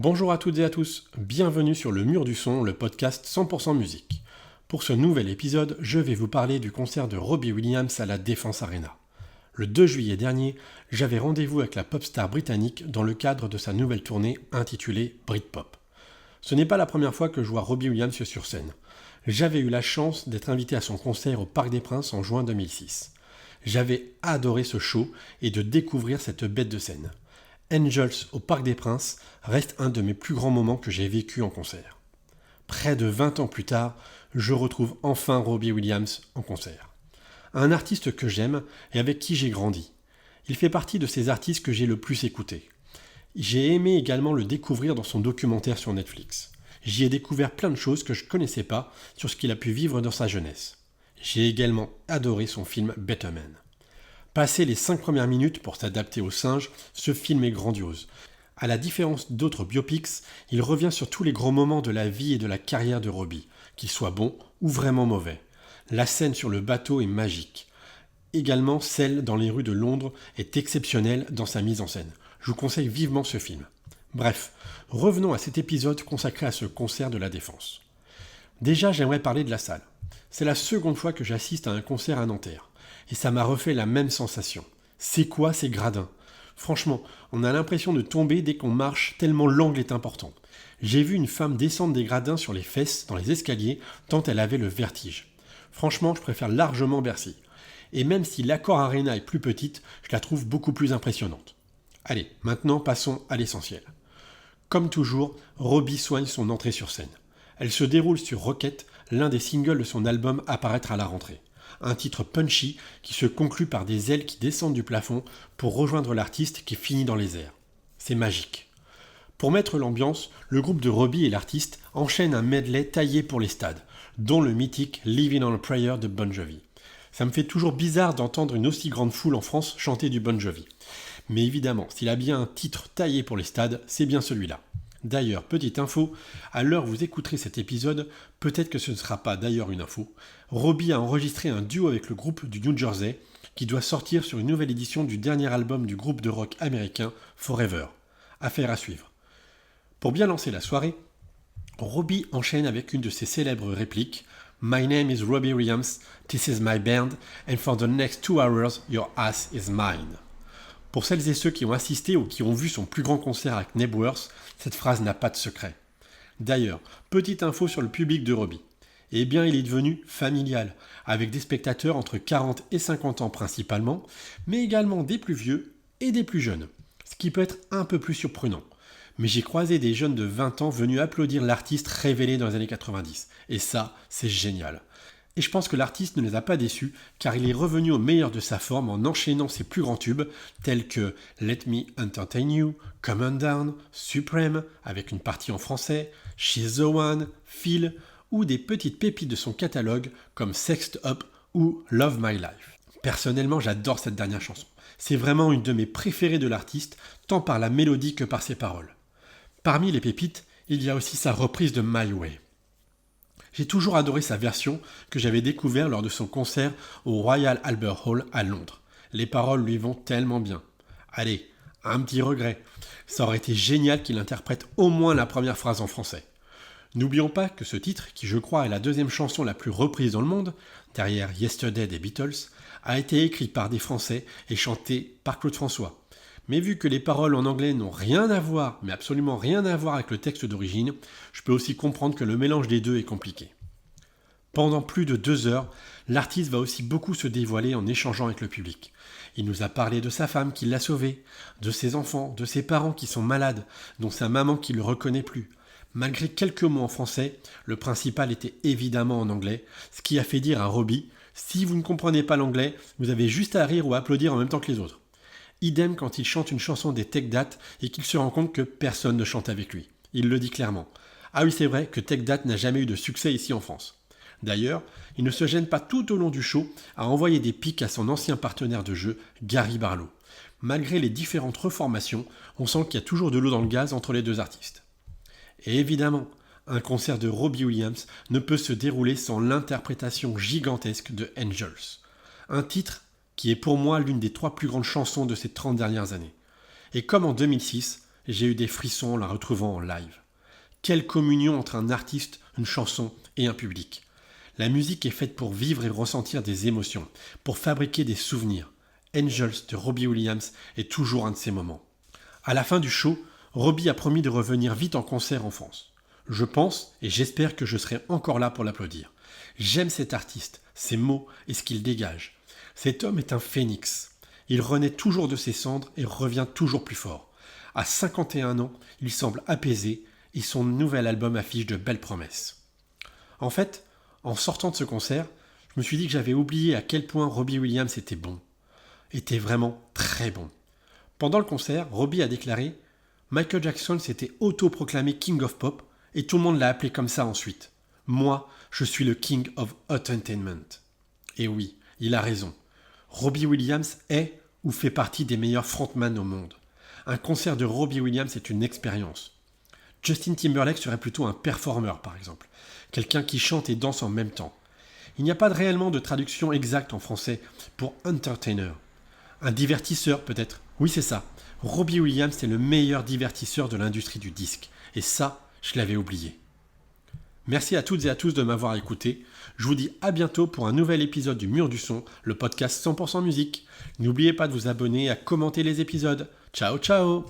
Bonjour à toutes et à tous, bienvenue sur Le Mur du Son, le podcast 100% musique. Pour ce nouvel épisode, je vais vous parler du concert de Robbie Williams à la Défense Arena. Le 2 juillet dernier, j'avais rendez-vous avec la pop star britannique dans le cadre de sa nouvelle tournée intitulée Britpop. Ce n'est pas la première fois que je vois Robbie Williams sur scène. J'avais eu la chance d'être invité à son concert au Parc des Princes en juin 2006. J'avais adoré ce show et de découvrir cette bête de scène. Angels au Parc des Princes reste un de mes plus grands moments que j'ai vécu en concert. Près de 20 ans plus tard, je retrouve enfin Robbie Williams en concert. Un artiste que j'aime et avec qui j'ai grandi. Il fait partie de ces artistes que j'ai le plus écoutés. J'ai aimé également le découvrir dans son documentaire sur Netflix. J'y ai découvert plein de choses que je ne connaissais pas sur ce qu'il a pu vivre dans sa jeunesse. J'ai également adoré son film Better Man. Passé les 5 premières minutes pour s'adapter aux singes, ce film est grandiose. À la différence d'autres biopics, il revient sur tous les gros moments de la vie et de la carrière de Robbie, qu'ils soient bons ou vraiment mauvais. La scène sur le bateau est magique. Également, celle dans les rues de Londres est exceptionnelle dans sa mise en scène. Je vous conseille vivement ce film. Bref, revenons à cet épisode consacré à ce concert de la Défense. Déjà, j'aimerais parler de la salle. C'est la seconde fois que j'assiste à un concert à Nanterre. Et ça m'a refait la même sensation. C'est quoi ces gradins ? Franchement, on a l'impression de tomber dès qu'on marche tellement l'angle est important. J'ai vu une femme descendre des gradins sur les fesses dans les escaliers tant elle avait le vertige. Franchement, je préfère largement Bercy. Et même si l'Accor Arena est plus petite, je la trouve beaucoup plus impressionnante. Allez, maintenant passons à l'essentiel. Comme toujours, Robbie soigne son entrée sur scène. Elle se déroule sur Rocket, l'un des singles de son album à paraître à la rentrée. Un titre punchy qui se conclut par des ailes qui descendent du plafond pour rejoindre l'artiste qui finit dans les airs. C'est magique. Pour mettre l'ambiance, le groupe de Robbie et l'artiste enchaînent un medley taillé pour les stades, dont le mythique Living on a Prayer de Bon Jovi. Ça me fait toujours bizarre d'entendre une aussi grande foule en France chanter du Bon Jovi. Mais évidemment, s'il a bien un titre taillé pour les stades, c'est bien celui-là. D'ailleurs, petite info, à l'heure où vous écouterez cet épisode, peut-être que ce ne sera pas d'ailleurs une info, Robbie a enregistré un duo avec le groupe du New Jersey qui doit sortir sur une nouvelle édition du dernier album du groupe de rock américain Forever. Affaire à suivre. Pour bien lancer la soirée, Robbie enchaîne avec une de ses célèbres répliques « My name is Robbie Williams, this is my band, and for the next 2 hours, your ass is mine ». Pour celles et ceux qui ont assisté ou qui ont vu son plus grand concert avec Knebworth, cette phrase n'a pas de secret. D'ailleurs, petite info sur le public de Robbie. Eh bien, il est devenu familial, avec des spectateurs entre 40 et 50 ans principalement, mais également des plus vieux et des plus jeunes, ce qui peut être un peu plus surprenant. Mais j'ai croisé des jeunes de 20 ans venus applaudir l'artiste révélé dans les années 90, et ça, c'est génial. Et je pense que l'artiste ne les a pas déçus, car il est revenu au meilleur de sa forme en enchaînant ses plus grands tubes, tels que Let Me Entertain You, Come On Down, Supreme, avec une partie en français, She's the One, Feel, ou des petites pépites de son catalogue, comme Sexed Up ou Love My Life. Personnellement, j'adore cette dernière chanson. C'est vraiment une de mes préférées de l'artiste, tant par la mélodie que par ses paroles. Parmi les pépites, il y a aussi sa reprise de My Way. J'ai toujours adoré sa version que j'avais découvert lors de son concert au Royal Albert Hall à Londres. Les paroles lui vont tellement bien. Allez, un petit regret. Ça aurait été génial qu'il interprète au moins la première phrase en français. N'oublions pas que ce titre, qui je crois est la deuxième chanson la plus reprise dans le monde, derrière Yesterday des Beatles, a été écrit par des Français et chanté par Claude François. Mais vu que les paroles en anglais n'ont rien à voir, mais absolument rien à voir avec le texte d'origine, je peux aussi comprendre que le mélange des deux est compliqué. Pendant plus de 2 heures, l'artiste va aussi beaucoup se dévoiler en échangeant avec le public. Il nous a parlé de sa femme qui l'a sauvé, de ses enfants, de ses parents qui sont malades, dont sa maman qui ne le reconnaît plus. Malgré quelques mots en français, le principal était évidemment en anglais, ce qui a fait dire à Robbie « Si vous ne comprenez pas l'anglais, vous avez juste à rire ou à applaudir en même temps que les autres ». Idem quand il chante une chanson des Tech Dat et qu'il se rend compte que personne ne chante avec lui. Il le dit clairement. Ah oui, c'est vrai que Tech Dat n'a jamais eu de succès ici en France. D'ailleurs, il ne se gêne pas tout au long du show à envoyer des pics à son ancien partenaire de jeu, Gary Barlow. Malgré les différentes reformations, on sent qu'il y a toujours de l'eau dans le gaz entre les deux artistes. Et évidemment, un concert de Robbie Williams ne peut se dérouler sans l'interprétation gigantesque de Angels. Un titre qui est pour moi l'une des 3 plus grandes chansons de ces 30 dernières années. Et comme en 2006, j'ai eu des frissons en la retrouvant en live. Quelle communion entre un artiste, une chanson et un public. La musique est faite pour vivre et ressentir des émotions, pour fabriquer des souvenirs. Angels de Robbie Williams est toujours un de ces moments. À la fin du show, Robbie a promis de revenir vite en concert en France. Je pense et j'espère que je serai encore là pour l'applaudir. J'aime cet artiste, ses mots et ce qu'il dégage. Cet homme est un phénix. Il renaît toujours de ses cendres et revient toujours plus fort. À 51 ans, il semble apaisé et son nouvel album affiche de belles promesses. En fait, en sortant de ce concert, je me suis dit que j'avais oublié à quel point Robbie Williams était bon. Était vraiment très bon. Pendant le concert, Robbie a déclaré « Michael Jackson s'était auto-proclamé King of Pop et tout le monde l'a appelé comme ça ensuite. Moi, je suis le King of Entertainment. » Et oui, il a raison. Robbie Williams est ou fait partie des meilleurs frontman au monde. Un concert de Robbie Williams est une expérience. Justin Timberlake serait plutôt un performeur, par exemple. Quelqu'un qui chante et danse en même temps. Il n'y a pas réellement de traduction exacte en français pour entertainer. Un divertisseur, peut-être. Oui, c'est ça. Robbie Williams est le meilleur divertisseur de l'industrie du disque. Et ça, je l'avais oublié. Merci à toutes et à tous de m'avoir écouté. Je vous dis à bientôt pour un nouvel épisode du Mur du Son, le podcast 100% musique. N'oubliez pas de vous abonner et à commenter les épisodes. Ciao, ciao!